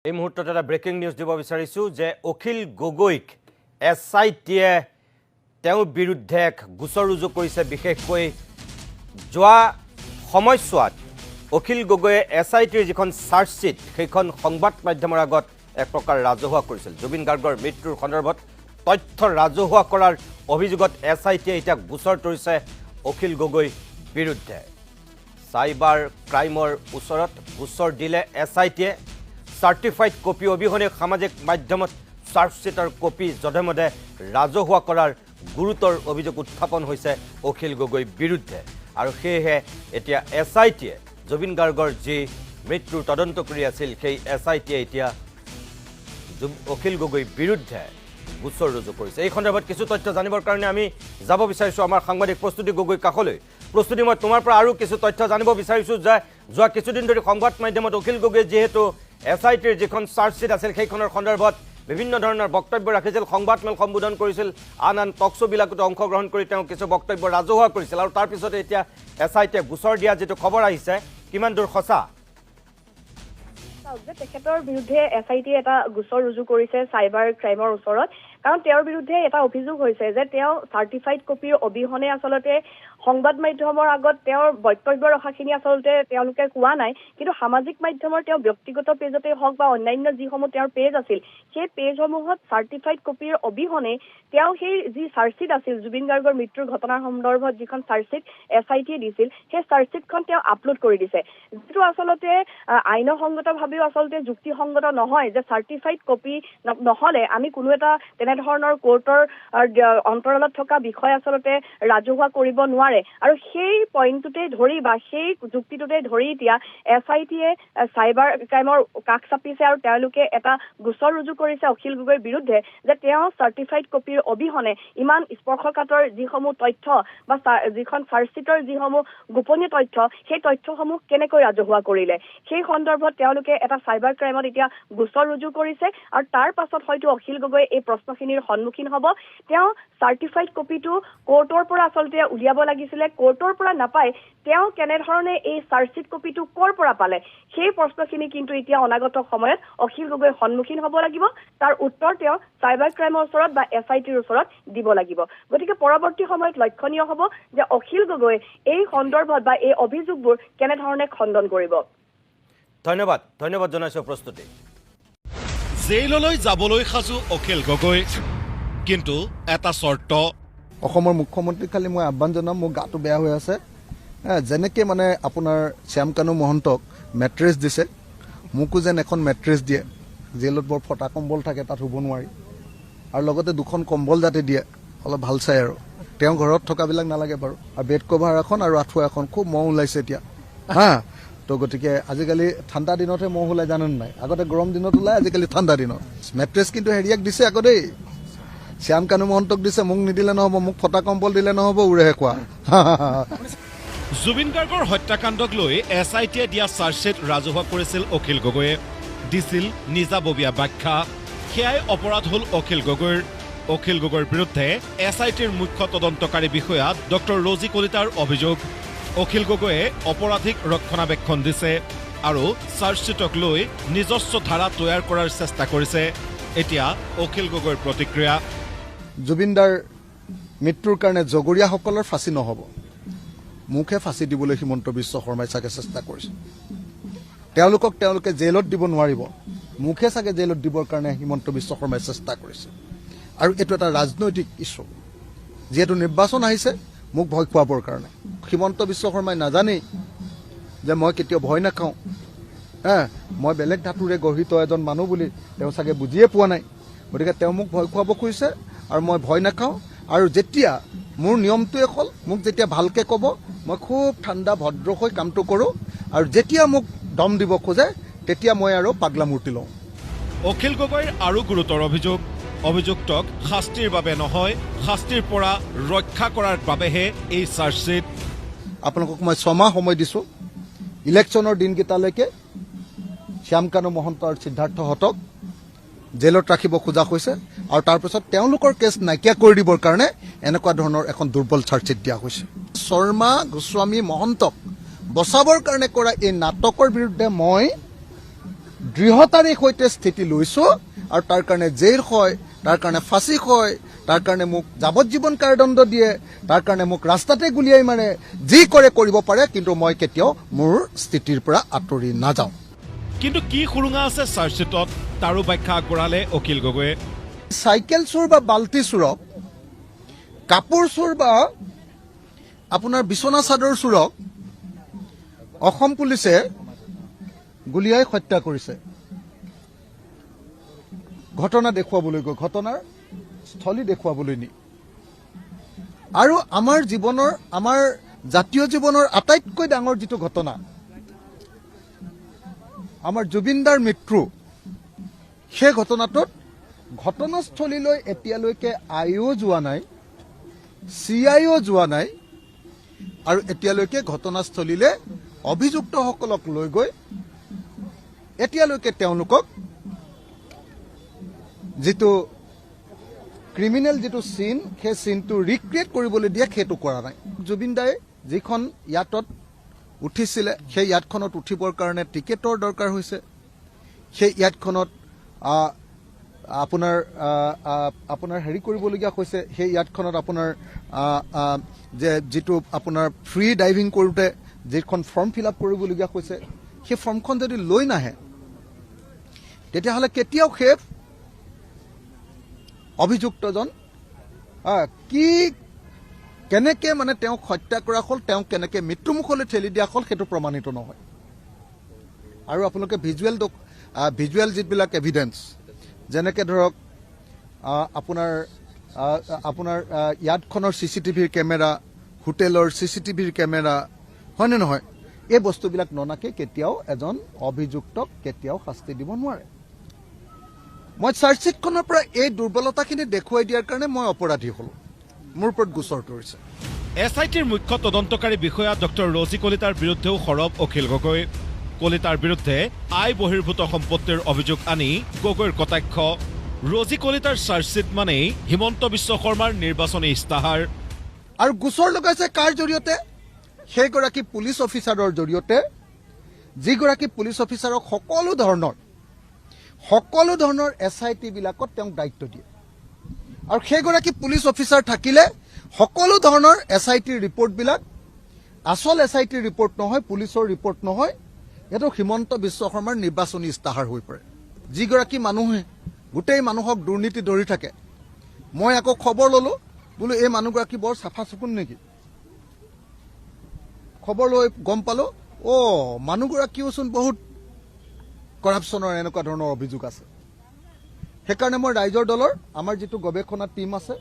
এই মুহূৰ্তত এটা ব্ৰেকিং নিউজ দিব বিচাৰিছো যে অখিল গগৈক এছআইটিয়ে তেওঁৰ বিৰুদ্ধে এক গোচৰ ৰুজু কৰিছে। বিশেষকৈ যোৱা সময়ছোৱাত অখিল গগৈয়ে এছআইটিৰ যিখন চাৰ্জশ্বীট সেইখন সংবাদ মাধ্যমৰ আগত এক প্ৰকাৰ ৰাজহুৱা কৰিছিল। জুবিন গাৰ্গৰ মৃত্যুৰ সন্দৰ্ভত তথ্য ৰাজহুৱা কৰাৰ অভিযোগত এছআইটিয়ে এতিয়া গোচৰ তৰিছে অখিল গগৈৰ বিৰুদ্ধে। চাইবাৰ ক্ৰাইমৰ ওচৰত গোচৰ দিলে এছআইটিয়ে। চাৰ্টিফাইড কপি অবিহনে সামাজিক মাধ্যমত চাৰ্জশ্বীটৰ কপি যধেমধে ৰাজহুৱা কৰাৰ গুৰুতৰ অভিযোগ উত্থাপন হৈছে অখিল গগৈৰ বিৰুদ্ধে। আৰু সেয়েহে এতিয়া এছআইটিয়ে জুবিন গাৰ্গৰ যি মৃত্যুৰ তদন্ত কৰি আছিল সেই এছআইটিয়ে এতিয়া অখিল গগৈৰ বিৰুদ্ধে গোচৰ ৰুজু কৰিছে। এই সন্দৰ্ভত কিছু তথ্য জানিবৰ কাৰণে আমি যাব বিচাৰিছোঁ আমাৰ সাংবাদিক প্ৰস্তুতি গগৈ কাষলৈ। প্ৰস্তুতি, মই তোমাৰ পৰা আৰু কিছু তথ্য জানিব বিচাৰিছোঁ যে যোৱা কিছুদিন ধৰি সংবাদ মাধ্যমত অখিল গগৈয়ে যিহেতু এছআইটিৰ যিখন চাৰ্জশ্বীট আছিল সেইখনৰ সন্দৰ্ভত বিভিন্ন ধৰণৰ বক্তব্য ৰাখিছিল, সংবাদমেল সম্বোধন কৰিছিল, আন আন টক শ্ব'বিলাকতো অংশগ্ৰহণ কৰি তেওঁ কিছু বক্তব্য ৰাজহুৱা কৰিছিল। আৰু তাৰ পিছতে এতিয়া এছআইটিয়ে গোচৰ দিয়া যিটো খবৰ আহিছে কিমান দূৰ সঁচা? তেখেতৰ বিৰুদ্ধে এছআইটিয়ে এটা গোচৰ ৰুজু কৰিছে চাইবাৰ ক্ৰাইমৰ ওচৰত। কাৰণ তেওঁৰ বিৰুদ্ধে এটা অভিযোগ হৈছে যে তেওঁ চাৰ্টিফাইড কপিৰ অবিহনে আচলতে সংবাদ মাধ্যমৰ আগত তেওঁৰ বক্তব্য ৰখাখিনি আচলতে তেওঁলোকে কোৱা নাই, কিন্তু সামাজিক মাধ্যমৰ তেওঁ ব্যক্তিগত পেজতে হওক বা অন্যান্য যিসমূহ তেওঁৰ পেজ আছিল সেই পেজসমূহত চাৰ্টিফাইড কপিৰ অবিহনে তেওঁ সেই যি চাৰ্জশ্বীট আছিল জুবিন গাৰ্গৰ মৃত্যুৰ ঘটনাৰ সন্দৰ্ভত যিখন চাৰ্জশ্বীট এছআইটিয়ে দিছিল সেই চাৰ্জশ্বীটখন তেওঁ আপলোড কৰি দিছে, যিটো আচলতে আইনসংগতভাৱেও আচলতে যুক্তিসংগত নহয় যে চাৰ্টিফাইড কপি নহলে আমি কোনো এটা তেনেধৰণৰ কোৰ্টৰ অন্তৰালত থকা বিষয় আচলতে ৰাজহুৱা কৰিব নোৱাৰে। আৰু সেই পইণ্টটোতে ধৰি বা সেই যুক্তিটোতে ধৰি এতিয়া এছআইটিয়ে চাইবাৰ ক্ৰাইমৰ কাষ চাপিছে আৰু তেওঁলোকে এটা গোচৰ ৰুজু কৰিছে অখিল গগৈৰ বিৰুদ্ধে যে তেওঁ চাৰ্টিফাইড কপিৰ অবিহনে ইমান স্পৰ্শকাতৰ যিসমূহ তথ্য বা যিখন চাৰ্জশ্বীটৰ যিসমূহ গোপনীয় তথ্য সেই তথ্যসমূহ কেনেকৈ ৰাজহুৱা কৰিলে। সেই সন্দৰ্ভত তেওঁলোকে এটা চাইবাৰ ক্ৰাইমত এতিয়া গোচৰ ৰুজু কৰিছে আৰু তাৰ পাছত হয়তো অখিল গগৈ এই প্ৰশ্নখিনিৰ সন্মুখীন হ'ব। তেওঁ চাৰ্টিফাইড কপিটো কোৰ্টৰ পৰা আচলতে উলিয়াব লাগিছিলে, কোৰ্টৰ পৰা নাপাই তেওঁ কেনেধৰণে এই চাৰ্জশ্বীট কপিটো ক'ৰ পৰা পালে সেই প্ৰশ্নখিনি কিন্তু এতিয়া অনাগত সময়ত অখিল গগৈ সন্মুখীন হ'ব লাগিব। তাৰ উত্তৰ তেওঁ চাইবাৰ ক্ৰাইমৰ ওচৰত বা এছআইটিৰ ওচৰত দিব লাগিব। গতিকে পৰৱৰ্তী সময়ত লক্ষণীয় হ'ব যে অখিল গগৈ এই সন্দৰ্ভত বা এই অভিযোগবোৰ কেনেধৰণে খণ্ডন কৰিব। ধন্যবাদ জনাইছোঁ প্ৰস্তুতি। জেইললৈ যাবলৈ সাজু অখিল গগৈ, কিন্তু এটা চৰ্ত। অসমৰ মুখ্যমন্ত্ৰীক খালি মই আহ্বান জনাম, মোৰ গাটো বেয়া হৈ আছে। যেনেকৈ মানে আপোনাৰ শ্যামকানু মহন্তক মেট্ৰেছ দিছে, মোকো যেন এখন মেট্ৰেছ দিয়ে। জেলত বৰ ফটা কম্বল থাকে, তাত শুব নোৱাৰি, আৰু লগতে দুখন কম্বল যাতে দিয়ে অলপ ভাল চাই। আৰু তেওঁ ঘৰত থকাবিলাক নালাগে বাৰু। আৰু বেড কভাৰ এখন আৰু আঁঠুৱা এখন, খুব মহ ওলাইছে এতিয়া হা। তো গতিকে আজিকালি ঠাণ্ডা দিনতহে মহ ওলাই, জানেন নাই? আগতে গৰম দিনত ওলাই, আজিকালি ঠাণ্ডা দিনত। মেট্ৰেছ কিন্তু হেৰিয়াক দিছে আকৌ দেই, শ্যামকানু মহন্তক দিছে। মোক নিদিলে নহ'ব, মোক ফটা কম্বল দিলে নহ'ব, উৰেহে কোৱা। জুবিন গাৰ্গৰ হত্যাকাণ্ডক লৈ এছআইটিয়ে দিয়া চাৰ্জশ্বীট ৰাজহুৱা কৰিছিল অখিল গগৈয়ে, দিছিল নিজাববীয়া ব্যাখ্যা। সেয়াই অপৰাধ হ'ল অখিল গগৈৰ। অখিল গগৈৰ বিৰুদ্ধে এছআইটিৰ মুখ্য তদন্তকাৰী বিষয়া ডক্টৰ ৰজি কলিতাৰ অভিযোগ, অখিল গগৈয়ে অপৰাধীক ৰক্ষণাবেক্ষণ দিছে আৰু চাৰ্জশ্বীটক লৈ নিজস্ব ধাৰা তৈয়াৰ কৰাৰ চেষ্টা কৰিছে। এতিয়া অখিল গগৈৰ প্ৰতিক্ৰিয়া। জুবিনদাৰ মৃত্যুৰ কাৰণে জগৰীয়াসকলৰ ফাঁচি নহ'ব, মোকহে ফাঁচি দিবলৈ হিমন্ত বিশ্ব শৰ্মাই চাগে চেষ্টা কৰিছে। তেওঁলোকে জেলত দিব নোৱাৰিব, মোকহে চাগে জেলত দিবৰ কাৰণে হিমন্ত বিশ্ব শৰ্মাই চেষ্টা কৰিছে। আৰু এইটো এটা ৰাজনৈতিক ইছ্যু, যিহেতু নিৰ্বাচন আহিছে মোক ভয় খুৱাবৰ কাৰণে। হিমন্ত বিশ্ব শৰ্মাই নাজানেই যে মই কেতিয়াও ভয় নাখাওঁ। মই বেলেগ ধাতুৰে গঢ়িত এজন মানুহ বুলি তেওঁ চাগে বুজিয়ে পোৱা নাই। গতিকে তেওঁ মোক ভয় খুৱাব খুজিছে আৰু মই ভয় নাখাওঁ। আৰু যেতিয়া মোৰ নিয়মটোৱে হ'ল, মোক যেতিয়া ভালকৈ ক'ব মই খুব ঠাণ্ডা ভদ্ৰ হৈ কামটো কৰোঁ, আৰু যেতিয়া মোক দম দিব খোজে তেতিয়া মই আৰু পাগলা মূৰ্তি লওঁ। অখিল গগৈৰ আৰু গুৰুতৰ অভিযোগ, অভিযুক্তক শাস্তিৰ বাবে নহয়, শাস্তিৰ পৰা ৰক্ষা কৰাৰ বাবেহে এই চাৰ্জশ্বীট। আপোনালোকক মই 6 মাহ সময় দিছোঁ, ইলেকশ্যনৰ দিনকেইটালৈকে শ্যামকানু মহন্ত আৰু সিদ্ধাৰ্থহঁতক জেলত ৰাখিব খোজা হৈছে, আৰু তাৰপিছত তেওঁলোকৰ কেছ নাইকিয়া কৰি দিবৰ কাৰণে এনেকুৱা ধৰণৰ এখন দুৰ্বল চাৰ্জশ্বীট দিয়া হৈছে। শৰ্মা, গোস্বামী, মহন্তক বচাবৰ কাৰণে কৰা এই নাটকৰ বিৰুদ্ধে মই দৃঢ়তাৰে সৈতে স্থিতি লৈছোঁ আৰু তাৰ কাৰণে জেইল হয়, তাৰ কাৰণে ফাঁচি হয়, তাৰ কাৰণে মোক যাৱজ্জীৱন কাৰাদণ্ড দিয়ে, তাৰ কাৰণে মোক ৰাস্তাতে গুলিয়াই মাৰে, যি কৰে কৰিব পাৰে, কিন্তু মই কেতিয়াও মোৰ স্থিতিৰ পৰা আঁতৰি নাযাওঁ। কিন্তু কি সুৰুঙা আছে চাৰ্জশ্বিটত তাৰো ব্যাখ্যা আগবঢ়ালে অখিল গগৈয়ে। চাইকেল চোৰ বা বাল্টি চোৰক, কাপোৰ চোৰ বা আপোনাৰ বিচনা চাদৰ চোৰক অসম পুলিচে গুলিয়াই হত্যা কৰিছে। ঘটনা দেখুৱাবলৈ গৈ, ঘটনাৰ স্থলী দেখুৱাবলৈ নি। আৰু আমাৰ জীৱনৰ, আমাৰ জাতীয় জীৱনৰ আটাইতকৈ ডাঙৰ যিটো ঘটনা, আমাৰ জুবিনদাৰ মৃত্যু, সেই ঘটনাটোত ঘটনাস্থলীলৈ এতিয়ালৈকে আইও যোৱা নাই, CIও যোৱা নাই, আৰু এতিয়ালৈকে ঘটনাস্থলীলৈ অভিযুক্তসকলক লৈ গৈ এতিয়ালৈকে তেওঁলোকক যিটো ক্ৰিমিনেল যিটো চিন, সেই চিনটো ৰিক্ৰিয়েট কৰিবলৈ দিয়ে, সেইটো কৰা নাই। জুবিনদাই যিখন ইয়াতত উঠিছিলে, সেই ইয়াতখনত উঠিবৰ কাৰণে টিকেটৰ দৰকাৰ হৈছে। সেই ইয়াতখনত আপোনাৰ হেৰি কৰিবলগীয়া হৈছে, সেই ইয়াতখনত আপোনাৰ যে যিটো আপোনাৰ ফ্ৰী ডাইভিং কৰোঁতে যিখন ফৰ্ম ফিল আপ কৰিবলগীয়া হৈছে, সেই ফৰ্মখন যদি লৈ নাহে, তেতিয়াহ'লে কেতিয়াও সেই অভিযুক্তজন কেনেকে মানে তেওঁক হত্যা কৰা হ'ল, তেওঁক কেনেকে মৃত্যুমুখলৈ ঠেলি দিয়া হ'ল, সেইটো প্ৰমাণিত নহয়। আৰু আপোনালোকে ভিজুৱেল যিবিলাক এভিডেন্স, যেনেকে ধৰক আপোনাৰ ইয়াতখনৰ CCTVৰ কেমেৰা, হোটেলৰ CCTVৰ কেমেৰা, হয়নে নহয়, এই বস্তুবিলাক ননাকে কেতিয়াও এজন অভিযুক্তক কেতিয়াও শাস্তি দিব নোৱাৰে। মই চাৰ্জশ্বিটখনৰ পৰা এই দুৰ্বলতাখিনি দেখুৱাই দিয়াৰ কাৰণে মই অপৰাধী হলো, মোৰ ওপৰত গোচৰ তৰিছে। SITৰ মুখ্য তদন্তকাৰী বিষয়া ডক্টৰ ৰজি কলিতাৰ বিৰুদ্ধেও সৰব অখিল গগৈ। কলিতাৰ বিৰুদ্ধে আয় বহিৰ্ভূত সম্পত্তিৰ অভিযোগ আনি গগৈৰ কটাক্ষ, ৰজি কলিতাৰ চাৰ্জশ্বিট মানেই হিমন্ত বিশ্ব শৰ্মাৰ নিৰ্বাচনী ইস্তাহাৰ। আৰু গোচৰ লগাইছে কাৰ জৰিয়তে? সেইগৰাকী পুলিচ অফিচাৰৰ জৰিয়তে, যিগৰাকী পুলিচ অফিচাৰক সকলো ধৰণৰ SIT বিলাকত তেওঁক দায়িত্ব দিয়ে। আৰু সেইগৰাকী পুলিচ অফিচাৰ থাকিলে সকলো ধৰণৰ SITৰ ৰিপৰ্টবিলাক আচল SITৰ ৰিপৰ্ট নহয়, পুলিচৰ ৰিপৰ্ট নহয়, এইটো হিমন্ত বিশ্ব শৰ্মাৰ নিৰ্বাচনী ইস্তাহাৰ হৈ পৰে। যিগৰাকী মানুহে গোটেই মানুহক দুৰ্নীতি ধৰি থাকে, মই আকৌ খবৰ ললো, বোলো এই মানুহগৰাকী বৰ চাফা চকুন নেকি। খবৰ লৈ গম পালো, মানুহগৰাকীওচোন বহুত কৰাপশ্যনৰ এনেকুৱা ধৰণৰ অভিযোগ আছে। সেইকাৰণে মই ৰাইজৰ দলৰ আমাৰ যিটো গৱেষণা টীম আছে,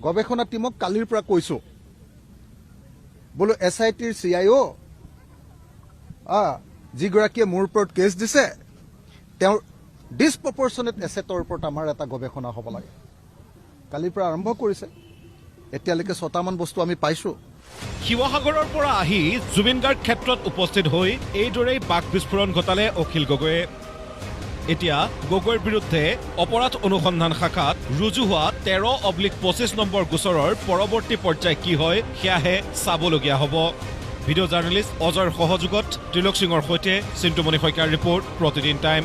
গৱেষণা টীমক কালিৰ পৰা কৈছো, বোলো SITৰ CIO যিগৰাকীয়ে মোৰ ওপৰত কেছ দিছে, তেওঁৰ ডিছপ্ৰপৰ্চনেট এছেটৰ ওপৰত আমাৰ এটা গৱেষণা হ'ব লাগে। কালিৰ পৰা আৰম্ভ কৰিছে, এতিয়ালৈকে 6টামান বস্তু আমি পাইছো। শিৱসাগৰৰ পৰা আহি জুবিন গাৰ্গ ক্ষেত্ৰত উপস্থিত হৈ এইদৰেই বাক বিস্ফোৰণ ঘটালে অখিল গগৈয়ে। এতিয়া গগৈৰ বিৰুদ্ধে অপৰাধ অনুসন্ধান শাখাত ৰুজু হোৱা 13/25 নম্বৰ গোচৰৰ পৰৱৰ্তী পৰ্যায় কি হয়, সেয়াহে চাবলগীয়া হ'ব। ভিডিঅ' জাৰ্নেলিষ্ট অজয়ৰ সহযোগত ত্ৰিলোক সিঙৰ সৈতে চিন্তুমণি শইকীয়াৰ ৰিপৰ্ট, প্ৰতিদিন টাইম।